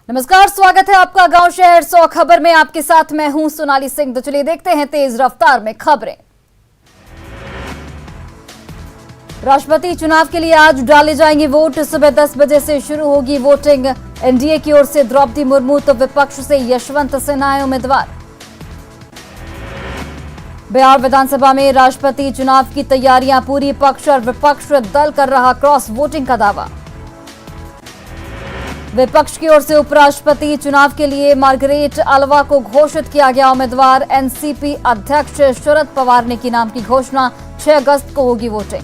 नमस्कार, स्वागत है आपका गांव शहर 100 खबर में। आपके साथ मैं हूं सोनाली सिंह। तो चलिए देखते हैं तेज रफ्तार में खबरें। राष्ट्रपति चुनाव के लिए आज डाले जाएंगे वोट। सुबह 10 बजे से शुरू होगी वोटिंग। एनडीए की ओर से द्रौपदी मुर्मू तो विपक्ष से यशवंत सिन्हा है उम्मीदवार। बिहार विधानसभा में राष्ट्रपति चुनाव की तैयारियां पूरी। पक्ष और विपक्ष दल कर रहा क्रॉस वोटिंग का दावा। विपक्ष की ओर से उपराष्ट्रपति चुनाव के लिए मार्गरेट अल्वा को घोषित किया गया उम्मीदवार। एनसीपी अध्यक्ष शरद पवार ने की नाम की घोषणा। 6 अगस्त को होगी वोटिंग।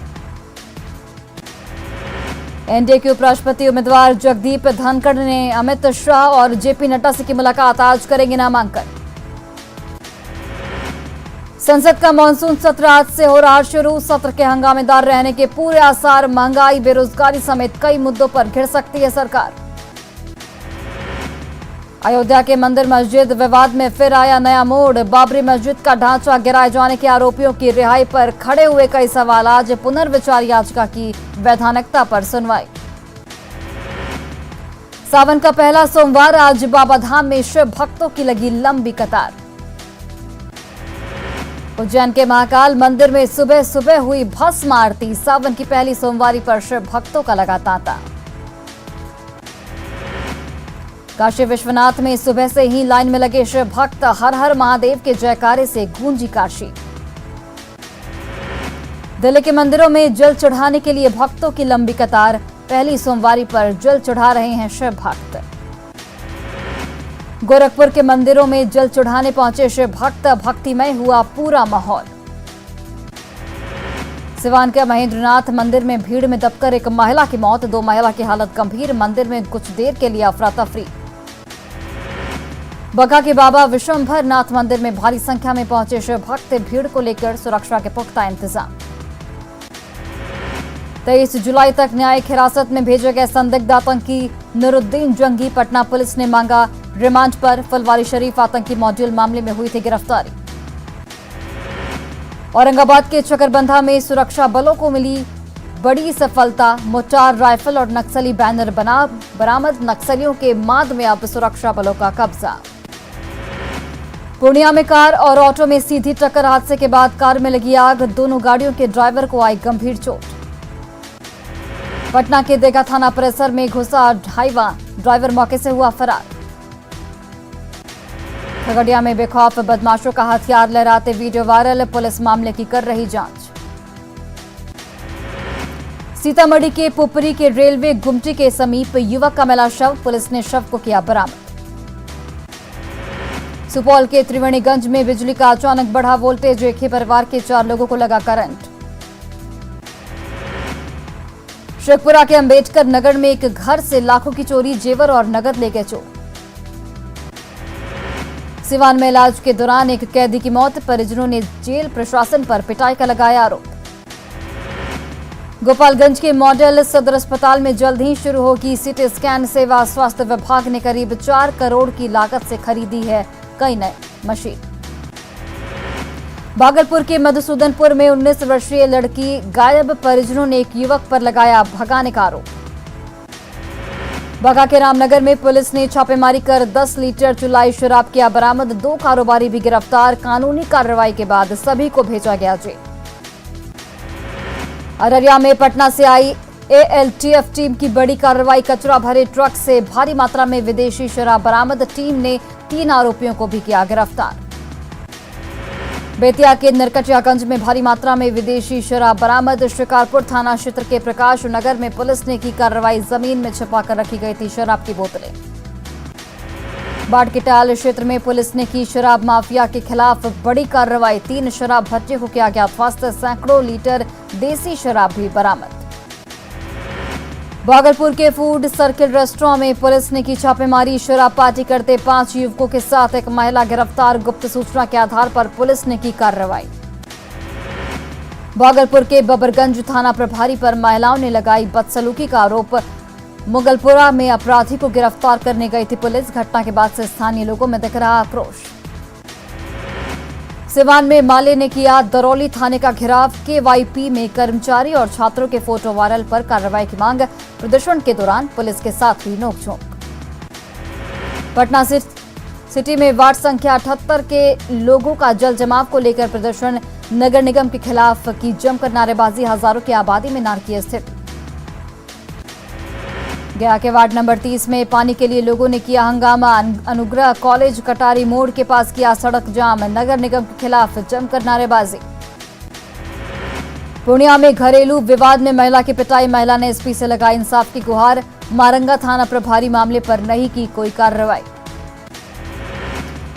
एनडीए के उपराष्ट्रपति उम्मीदवार जगदीप धनखड़ ने अमित शाह और जेपी नड्डा से की मुलाकात। आज करेंगे नामांकन। संसद का मानसून सत्र आज से हो रहा शुरू। सत्र के हंगामेदार रहने के पूरे आसार। महंगाई, बेरोजगारी समेत कई मुद्दों पर घिर सकती है सरकार। अयोध्या के मंदिर मस्जिद विवाद में फिर आया नया मोड़। बाबरी मस्जिद का ढांचा गिराए जाने के आरोपियों की रिहाई पर खड़े हुए कई सवाल। आज पुनर्विचार याचिका की वैधानिकता पर सुनवाई। सावन का पहला सोमवार। आज बाबाधाम में शिव भक्तों की लगी लंबी कतार। उज्जैन के महाकाल मंदिर में सुबह सुबह हुई भस्म आरती। सावन की पहली सोमवारी पर शिव भक्तों का लगा तांता। काशी विश्वनाथ में सुबह से ही लाइन में लगे शिव भक्त। हर हर महादेव के जयकारे से गूंजी काशी। दिल्ली के मंदिरों में जल चढ़ाने के लिए भक्तों की लंबी कतार। पहली सोमवारी पर जल चढ़ा रहे हैं शिव भक्त। गोरखपुर के मंदिरों में जल चढ़ाने पहुंचे शिव भक्त। भक्तिमय हुआ पूरा माहौल। सिवान के महेंद्रनाथ मंदिर में भीड़ में दबकर एक महिला की मौत। 2 महिला की हालत गंभीर। मंदिर में कुछ देर के लिए अफरा तफरी। बगा के बाबा विश्वंभर नाथ मंदिर में भारी संख्या में पहुंचे शिव भक्त। भीड़ को लेकर सुरक्षा के पुख्ता इंतजाम। 23 जुलाई तक न्यायिक हिरासत में भेजे गए संदिग्ध आतंकी नूरुद्दीन जंगी। पटना पुलिस ने मांगा रिमांड पर। फुलवारी शरीफ आतंकी मॉड्यूल मामले में हुई थी गिरफ्तारी। औरंगाबाद के चकरबंधा में सुरक्षा बलों को मिली बड़ी सफलता। मोर्टार, राइफल और नक्सली बैनर बरामद। नक्सलियों के माद में अब सुरक्षा बलों का कब्जा। पूर्णिया में कार और ऑटो में सीधी टक्कर। हादसे के बाद कार में लगी आग। दोनों गाड़ियों के ड्राइवर को आई गंभीर चोट। पटना के देगा थाना परिसर में घुसा हाईवा। ड्राइवर मौके से हुआ फरार। खगड़िया में बेखौफ बदमाशों का हथियार लहराते वीडियो वायरल। पुलिस मामले की कर रही जांच। सीतामढ़ी के पुपरी के रेलवे गुमटी के समीप युवक का मिला शव। पुलिस ने शव को किया बरामद। सुपौल के त्रिवेणीगंज में बिजली का अचानक बढ़ा वोल्टेज। एक ही परिवार के 4 लोगों को लगा करंट। शेखपुरा के अंबेडकर नगर में एक घर से लाखों की चोरी। जेवर और नगद ले गए चोर। सिवान में इलाज के दौरान एक कैदी की मौत। परिजनों ने जेल प्रशासन पर पिटाई का लगाया आरोप। गोपालगंज के मॉडल सदर अस्पताल में जल्द ही शुरू होगी सीटी स्कैन सेवा। स्वास्थ्य विभाग ने करीब 4 करोड़ की लागत से खरीदी है कई नए मशीन। भागलपुर के मधुसूदनपुर में 19 वर्षीय लड़की गायब। परिजनों ने एक युवक पर लगाया भगाने का आरोप। बगा के रामनगर में पुलिस ने छापेमारी कर 10 लीटर चुलाई शराब किया बरामद। 2 कारोबारी भी गिरफ्तार। कानूनी कार्रवाई के बाद सभी को भेजा गया जेल। अररिया में पटना से आई एएलटीएफ टीम की बड़ी कार्रवाई। कचरा भरे ट्रक से भारी मात्रा में विदेशी शराब बरामद। टीम ने 3 आरोपियों को भी किया गिरफ्तार। बेतिया के नरकटियागंज में भारी मात्रा में विदेशी शराब बरामद। शिकारपुर थाना क्षेत्र के प्रकाश नगर में पुलिस ने की कार्रवाई। जमीन में छिपाकर रखी गई थी शराब की बोतलें। बाढ़ के टाल क्षेत्र में पुलिस ने की शराब माफिया के खिलाफ बड़ी कार्रवाई। 3 शराब भट्टे को किया गया ध्वस्त। सैकड़ों लीटर देसी शराब भी बरामद। भागलपुर के फूड सर्किल रेस्टोरेंट में पुलिस ने की छापेमारी। शराब पार्टी करते 5 युवकों के साथ एक महिला गिरफ्तार। गुप्त सूचना के आधार पर पुलिस ने की कार्रवाई। भागलपुर के बबरगंज थाना प्रभारी पर महिलाओं ने लगाई बदसलूकी का आरोप। मुगलपुरा में अपराधी को गिरफ्तार करने गई थी पुलिस। घटना के बाद से स्थानीय लोगों में दिख रहा आक्रोश। सिवान में माले ने किया दरौली थाने का घेराव। केवाईपी में कर्मचारी और छात्रों के फोटो वायरल पर कार्रवाई की मांग। प्रदर्शन के दौरान पुलिस के साथ हुई नोकझोंक। पटना सिटी में वार्ड संख्या 78 के लोगों का जल जमाव को लेकर प्रदर्शन, नगर निगम के खिलाफ की जमकर नारेबाजी, हजारों की आबादी में नारकीय स्थिति। गया के वार्ड नंबर 30 में पानी के लिए लोगों ने किया हंगामा, अनुग्रह कॉलेज कटारी मोड़ के पास किया सड़क जाम, नगर निगम के खिलाफ जमकर नारेबाजी। पूर्णिया में घरेलू विवाद में महिला की पिटाई, महिला ने एसपी से लगाई इंसाफ की गुहार, मारंगा थाना प्रभारी मामले पर नहीं की कोई कार्रवाई।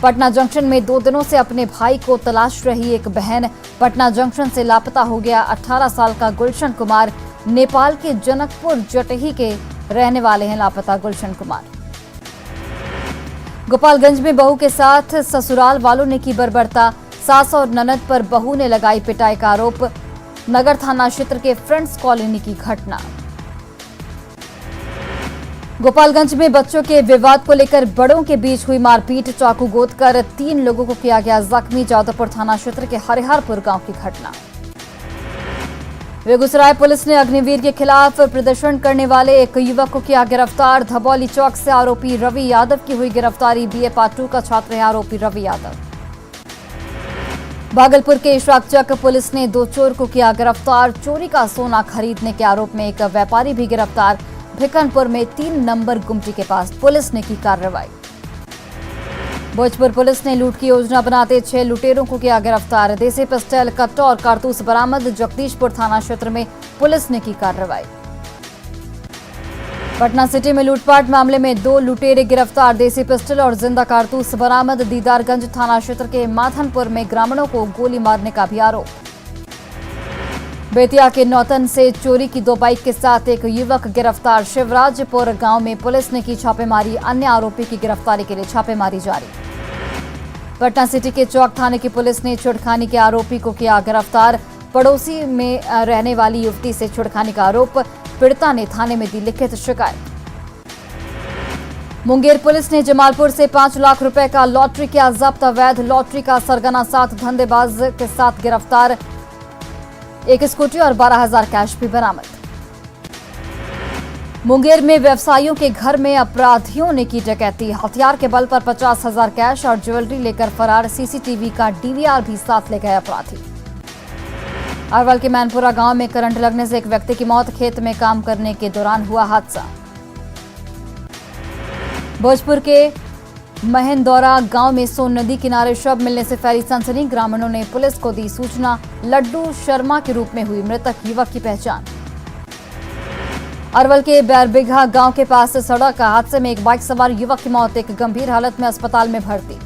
पटना जंक्शन में 2 दिनों से अपने भाई को तलाश रही एक बहन, पटना जंक्शन से लापता हो गया 18 साल का गुलशन कुमार, नेपाल के जनकपुर जटही के रहने वाले हैं लापता गुलशन कुमार। गोपालगंज में बहू के साथ ससुराल वालों ने की बर्बरता, सास और ननद पर बहू ने लगाई पिटाई का आरोप, नगर थाना क्षेत्र के फ्रेंड्स कॉलोनी की घटना। गोपालगंज में बच्चों के विवाद को लेकर बड़ों के बीच हुई मारपीट, चाकू गोद कर 3 लोगों को किया गया जख्मी, जादवपुर थाना क्षेत्र के हरिहरपुर गांव की घटना। बेगूसराय पुलिस ने अग्निवीर के खिलाफ प्रदर्शन करने वाले एक युवक को किया गिरफ्तार, धबौली चौक से आरोपी रवि यादव की हुई गिरफ्तारी, बीए पार्ट 2 का छात्र है आरोपी रवि यादव। भागलपुर के इशराक चक पुलिस ने 2 चोर को किया गिरफ्तार, चोरी का सोना खरीदने के आरोप में एक व्यापारी भी गिरफ्तार, भिकनपुर में 3 नंबर गुमटी के पास पुलिस ने की कार्रवाई। भोजपुर पुलिस ने लूट की योजना बनाते 6 लुटेरों को किया गिरफ्तार, देसी पिस्टल, कट्टा और कारतूस बरामद, जगदीशपुर थाना क्षेत्र में पुलिस ने की कार्रवाई। पटना सिटी में लूटपाट मामले में 2 लुटेरे गिरफ्तार, देसी पिस्टल और जिंदा कारतूस बरामद, दीदारगंज थाना क्षेत्र के माथनपुर में ग्रामीणों को गोली मारने का भी आरोप। बेतिया के नौतन से चोरी की 2 बाइक के साथ एक युवक गिरफ्तार, शिवराजपुर गांव में पुलिस ने की छापेमारी, अन्य आरोपी की गिरफ्तारी के लिए छापेमारी जारी। पटना सिटी के चौक थाने की पुलिस ने छेड़खानी के आरोपी को किया गिरफ्तार, पड़ोसी में रहने वाली युवती से छेड़खानी का आरोप, पीड़िता ने थाने में दी लिखित शिकायत। मुंगेर पुलिस ने जमालपुर से 5 लाख रुपए का लॉटरी किया जब्त, अवैध लॉटरी का सरगना 7 धंधेबाज के साथ गिरफ्तार, एक स्कूटी और 12,000 कैश भी बरामद। मुंगेर में व्यवसायियों के घर में अपराधियों ने की डकैती, हथियार के बल पर 50,000 कैश और ज्वेलरी लेकर फरार, सीसीटीवी का डीवीआर भी साथ ले गए अपराधी। अरवल के मैनपुरा गांव में करंट लगने से एक व्यक्ति की मौत, खेत में काम करने के दौरान हुआ हादसा। भोजपुर के महेंदौरा गांव में सोन नदी किनारे शव मिलने से फैली सनसनी, ग्रामीणों ने पुलिस को दी सूचना, लड्डू शर्मा के रूप में हुई मृतक युवक की पहचान। अरवल के बैरबिघा गांव के पास सड़क हादसे में एक बाइक सवार युवक की मौत, एक गंभीर हालत में अस्पताल में भर्ती।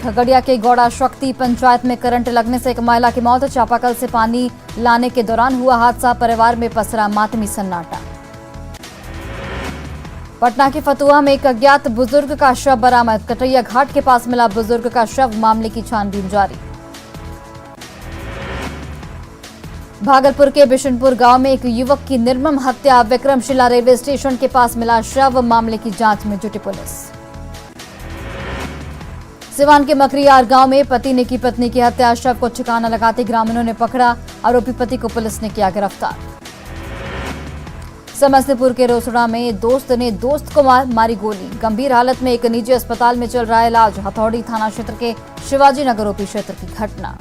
खगड़िया के गौड़ा शक्ति पंचायत में करंट लगने से एक महिला की मौत, चापाकल से पानी लाने के दौरान हुआ हादसा, परिवार में पसरा मातमी सन्नाटा। पटना के फतुहा में एक अज्ञात बुजुर्ग का शव बरामद, कटैया घाट के पास मिला बुजुर्ग का शव, मामले की छानबीन जारी। भागलपुर के बिशनपुर गांव में एक युवक की निर्मम हत्या, विक्रमशिला रेलवे स्टेशन के पास मिला शव, मामले की जांच में जुटी पुलिस। सिवान के मकरियार गांव में पति ने की पत्नी की हत्या, शव को ठिकाना लगाते ग्रामीणों ने पकड़ा, आरोपी पति को पुलिस ने किया गिरफ्तार। समस्तीपुर के रोसड़ा में दोस्त ने दोस्त को मारी गोली, गंभीर हालत में एक निजी अस्पताल में चल रहा है इलाज, हथौड़ी थाना क्षेत्र के शिवाजी नगर ओपी क्षेत्र की घटना।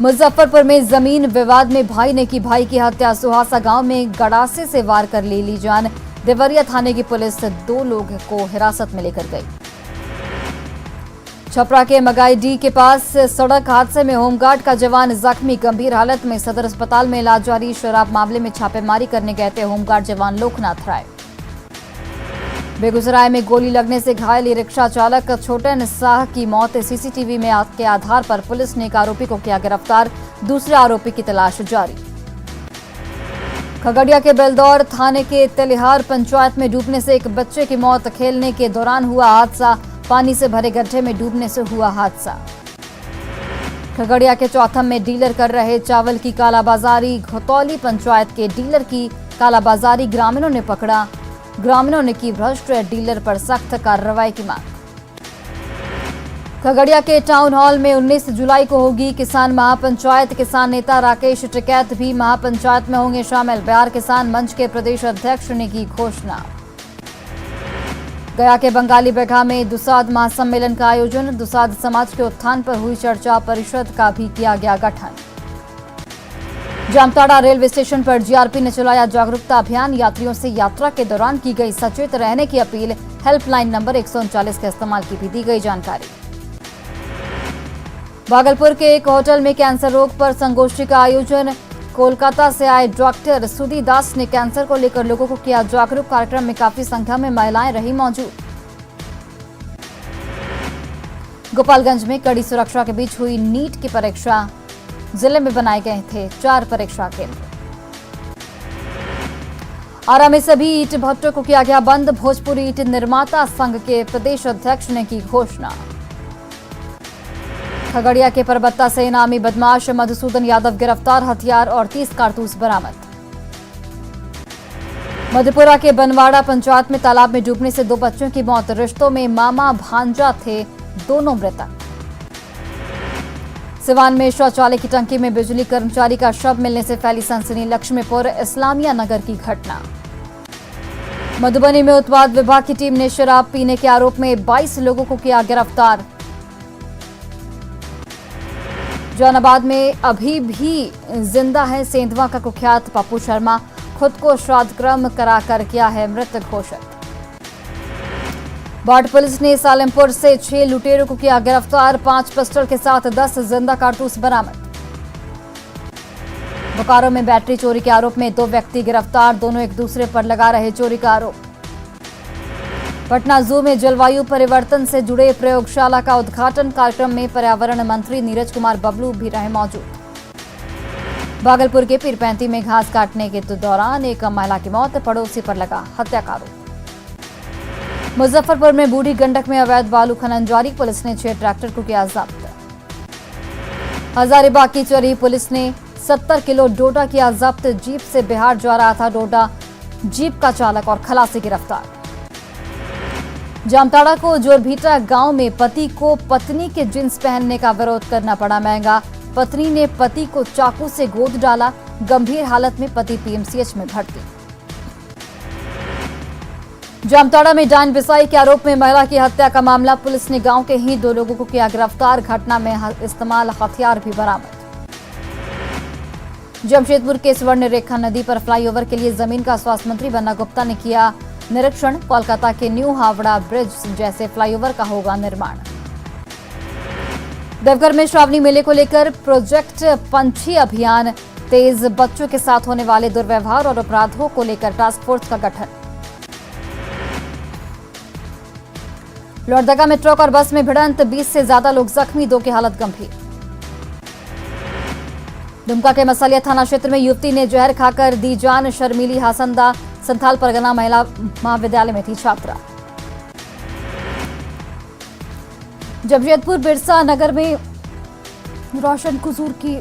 मुजफ्फरपुर में जमीन विवाद में भाई ने की भाई की हत्या, सुहासा गांव में गड़ासे से वार कर ले ली जान, देवरिया थाने की पुलिस 2 लोग को हिरासत में लेकर गई। छपरा के मगाईडीह के पास सड़क हादसे में होमगार्ड का जवान जख्मी, गंभीर हालत में सदर अस्पताल में इलाज जारी, शराब मामले में छापेमारी करने गए थे होमगार्ड जवान लोकनाथ राय। बेगूसराय में गोली लगने से घायल ई रिक्शा चालक छोटन शाह की मौत, सीसीटीवी में के आधार पर पुलिस ने एक आरोपी को किया गिरफ्तार, दूसरे आरोपी की तलाश जारी। खगड़िया के बेलदौर थाने के तेलिहार पंचायत में डूबने से एक बच्चे की मौत, खेलने के दौरान हुआ हादसा, पानी से भरे गड्ढे में डूबने से हुआ हादसा। खगड़िया के चौथम में डीलर कर रहे चावल की कालाबाजारी, घोतौली पंचायत के डीलर की कालाबाजारी ग्रामीणों ने पकड़ा, ग्रामीणों ने की भ्रष्ट डीलर पर सख्त कार्रवाई की मांग। खगड़िया के टाउन हॉल में 19 जुलाई को होगी किसान महापंचायत, किसान नेता राकेश टिकैत भी महापंचायत में होंगे शामिल, बिहार किसान मंच के प्रदेश अध्यक्ष ने की घोषणा। गया के बंगाली बेघा में दुसाध महासम्मेलन का आयोजन। दुसाध समाज के उत्थान पर हुई चर्चा, परिषद का भी किया गया गठन। जामताड़ा रेलवे स्टेशन पर जीआरपी ने चलाया जागरूकता अभियान। यात्रियों से यात्रा के दौरान की गई सचेत रहने की अपील। हेल्पलाइन नंबर 139 के इस्तेमाल की भी दी गई जानकारी। भागलपुर के एक होटल में कैंसर रोग पर संगोष्ठी का आयोजन। कोलकाता से आए डॉक्टर सुदी दास ने कैंसर को लेकर लोगों को किया जागरूक। कार्यक्रम में काफी संख्या में महिलाएं रही मौजूद। गोपालगंज में कड़ी सुरक्षा के बीच हुई नीट की परीक्षा। जिले में बनाए गए थे 4 परीक्षा केंद्र। आरा में सभी ईंट भट्टों को किया गया बंद। भोजपुरी ईंट निर्माता संघ के प्रदेश अध्यक्ष ने की घोषणा। खगड़िया के परबत्ता से इनामी बदमाश मधुसूदन यादव गिरफ्तार। हथियार और 30 कारतूस बरामद। मधेपुरा के बनवाड़ा पंचायत में तालाब में डूबने से 2 बच्चों की मौत। रिश्तों में मामा भांजा थे, दोनों मृतक। सिवान में शौचालय की टंकी में बिजली कर्मचारी का शव मिलने से फैली सनसनी। लक्ष्मीपुर इस्लामिया नगर की घटना। मधुबनी में उत्पाद विभाग की टीम ने शराब पीने के आरोप में 22 लोगों को किया गिरफ्तार। जहानाबाद में अभी भी जिंदा है सेंधवा का कुख्यात पप्पू शर्मा। खुद को श्राद्ध कर्म कराकर किया है मृत घोषित। बाट पुलिस ने सालेमपुर से 6 लुटेरों को किया गिरफ्तार। 5 पिस्टल के साथ 10 जिंदा कारतूस बरामद। बोकारो में बैटरी चोरी के आरोप में 2 व्यक्ति गिरफ्तार। दोनों एक दूसरे पर लगा रहे चोरी का आरोप। पटना जू में जलवायु परिवर्तन से जुड़े प्रयोगशाला का उद्घाटन। कार्यक्रम में पर्यावरण मंत्री नीरज कुमार बबलू भी रहे मौजूद। भागलपुर के पीरपैंती में घास काटने के दौरान एक महिला की मौत। पड़ोसी पर लगा हत्या का आरोप। मुजफ्फरपुर में बूढ़ी गंडक में अवैध बालू खनन जारी। पुलिस ने 6 ट्रैक्टर को किया जब्त। हजारीबाग की चोरी पुलिस ने 70 किलो डोडा किया जब्त। जीप से बिहार जा रहा था डोडा। जीप का चालक और खलासी गिरफ्तार। जामताड़ा को जोरभीटा गांव में पति को पत्नी के जींस पहनने का विरोध करना पड़ा महंगा। पत्नी ने पति को चाकू से गोद डाला। गंभीर हालत में पति पीएमसीएच में भर्ती। जामताड़ा में डायन बिसाई के आरोप में महिला की हत्या का मामला। पुलिस ने गांव के ही 2 लोगों को किया गिरफ्तार। घटना में इस्तेमाल हथियार भी बरामद। जमशेदपुर के स्वर्ण रेखा नदी पर फ्लाईओवर के लिए जमीन का स्वास्थ्य मंत्री बन्ना गुप्ता ने किया निरीक्षण। कोलकाता के न्यू हावड़ा ब्रिज जैसे फ्लाईओवर का होगा निर्माण। देवघर में श्रावणी मेले को लेकर प्रोजेक्ट पंछी अभियान तेज। बच्चों के साथ होने वाले दुर्व्यवहार और अपराधों को लेकर टास्क फोर्स का गठन। लोहरदगा में ट्रक और बस में भिड़ंत। 20 से ज्यादा लोग जख्मी, 2 की हालत गंभीर। दुमका के मसलिया थाना क्षेत्र में युवती ने जहर खाकर दी जान। शर्मीली हासंदा संथाल परगना महिला महाविद्यालय में थी छात्रा। जमशेदपुर बिरसा नगर में रोशन कुजूर की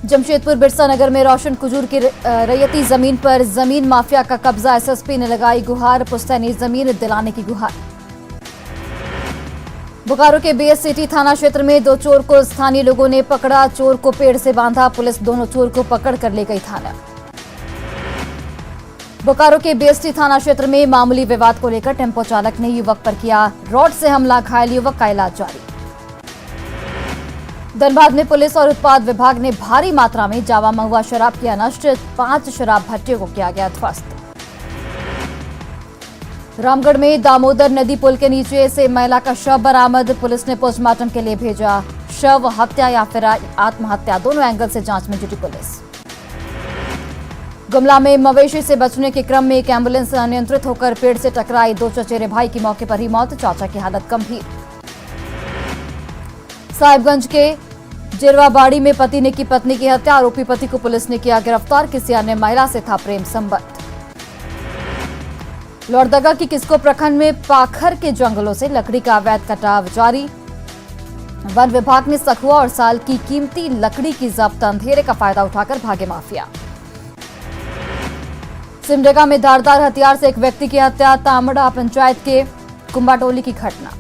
जमशेदपुर बिरसा नगर में रोशन कुजूर की रैयती जमीन पर जमीन माफिया का कब्जा। एसएसपी ने लगाई गुहार। पुश्तैनी जमीन दिलाने की गुहार। बोकारो के बीएस सिटी थाना क्षेत्र में 2 चोर को स्थानीय लोगों ने पकड़ा। चोर को पेड़ से बांधा। पुलिस दोनों चोर को पकड़ कर ले गई थाना। बोकारो के बीएसटी थाना क्षेत्र में मामूली विवाद को लेकर टेम्पो चालक ने युवक पर किया रॉड से हमला। घायल युवक का इलाज जारी। धनबाद में पुलिस और उत्पाद विभाग ने भारी मात्रा में जावा महुआ शराब किया नष्ट। 5 शराब भट्टियों को किया गया ध्वस्त। रामगढ़ में दामोदर नदी पुल के नीचे से महिला का शव बरामद। पुलिस ने पोस्टमार्टम के लिए भेजा शव हत्या या फिर आत्महत्या, दोनों एंगल से जांच में जुटी पुलिस। गुमला में मवेशी से बचने के क्रम में एक एम्बुलेंस अनियंत्रित होकर पेड़ से टकराई, 2 चचेरे भाई की मौके पर ही मौत, चाचा की हालत गंभीर। साहिबगंज के जिरवाबाड़ी में पति ने की पत्नी की हत्या, आरोपी पति को पुलिस ने किया गिरफ्तार, किसी अन्य महिला से था प्रेम संबंध। लोहरदगा की किस्को प्रखंड में पाखर के जंगलों से लकड़ी का अवैध कटाव जारी, वन विभाग ने सखुआ और साल की कीमती लकड़ी की जब्त, अंधेरे का फायदा उठाकर भागे माफिया। सिमडेगा में धारदार हथियार से एक व्यक्ति की हत्या, तामड़ा पंचायत के कुंबाटोली की घटना।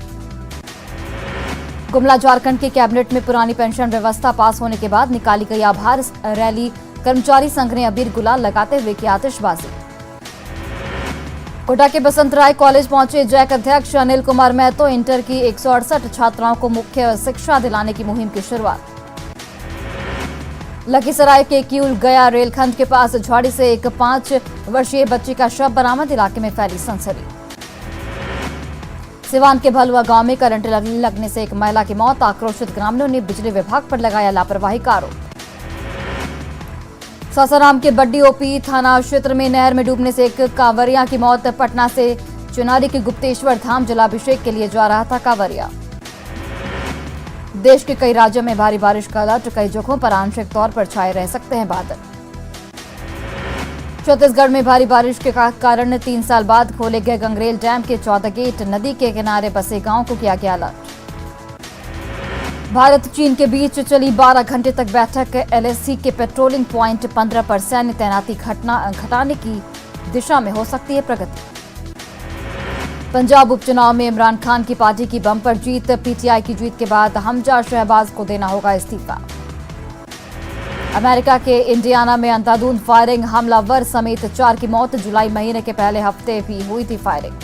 गुमला झारखंड के कैबिनेट में पुरानी पेंशन व्यवस्था पास होने के बाद निकाली गई आभार रैली, कर्मचारी संघ ने अबीर गुलाल लगाते हुए की आतिशबाजी। कोटा के बसंत राय कॉलेज पहुंचे जैक अध्यक्ष अनिल कुमार महतो, इंटर की 168 छात्राओं को मुख्य शिक्षा दिलाने की मुहिम की शुरुआत। लखीसराय के किउल गया रेलखंड के पास झाड़ी से एक 5 वर्षीय बच्ची का शव बरामद, इलाके में फैली सनसनी। सिवान के भलुआ गांव में करंट लगने से एक महिला की मौत, आक्रोशित ग्रामीणों ने बिजली विभाग पर लगाया लापरवाही का आरोप। सासाराम के बड्डी ओपी थाना क्षेत्र में नहर में डूबने से एक कांवरिया की मौत, पटना से चुनारी के गुप्तेश्वर धाम जलाभिषेक के लिए जा रहा था कांवरिया। देश के कई राज्यों में भारी बारिश का अलर्ट, कई जगहों पर आंशिक तौर पर छाए रह सकते हैं बादल। छत्तीसगढ़ में भारी बारिश के कारण 3 साल बाद खोले गए गंगरेल डैम के 14 गेट, नदी के किनारे बसे गांवों को किया गया अलर्ट। भारत चीन के बीच चली 12 घंटे तक बैठक, एलएसी के पेट्रोलिंग पॉइंट 15 पर सैन्य तैनाती घटाने की दिशा में हो सकती है प्रगति। पंजाब उपचुनाव में इमरान खान की पार्टी की बम्पर जीत, पीटीआई की जीत के बाद हमजा शहबाज को देना होगा इस्तीफा। अमेरिका के इंडियाना में अंधाधुंध फायरिंग, हमलावर समेत 4 की मौत, जुलाई महीने के पहले हफ्ते भी हुई थी फायरिंग।